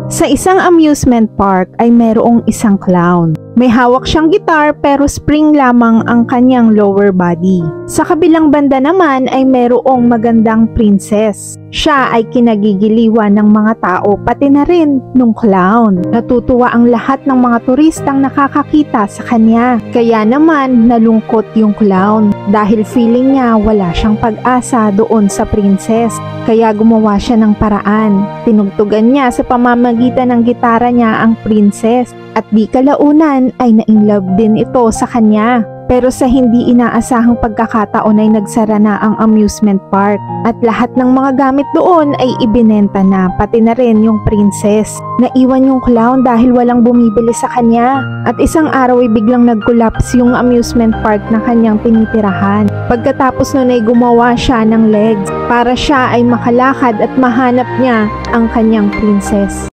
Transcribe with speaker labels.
Speaker 1: Sa isang amusement park ay mayroong isang clown. May hawak siyang gitar pero spring lamang ang kanyang lower body. Sa kabilang banda naman ay mayroong magandang princess. Siya ay kinagigiliwan ng mga tao pati na rin nung clown. Natutuwa ang lahat ng mga turistang nakakakita sa kanya. Kaya naman nalungkot yung clown dahil feeling niya wala siyang pag-asa doon sa princess. Kaya gumawa siya ng paraan. Tinugtugan niya sa pamamagitan ng gitara niya ang princess at di kalaunan ay na-inlove din ito sa kanya. Pero sa hindi inaasahang pagkakataon ay nagsara na ang amusement park at lahat ng mga gamit doon ay ibinenta na, pati na rin yung princess. Naiwan yung clown dahil walang bumibili sa kanya at isang araw ay biglang nag-collapse yung amusement park na kanyang tinitirahan. Pagkatapos nun ay gumawa siya ng legs para siya ay makalakad at mahanap niya ang kanyang princess.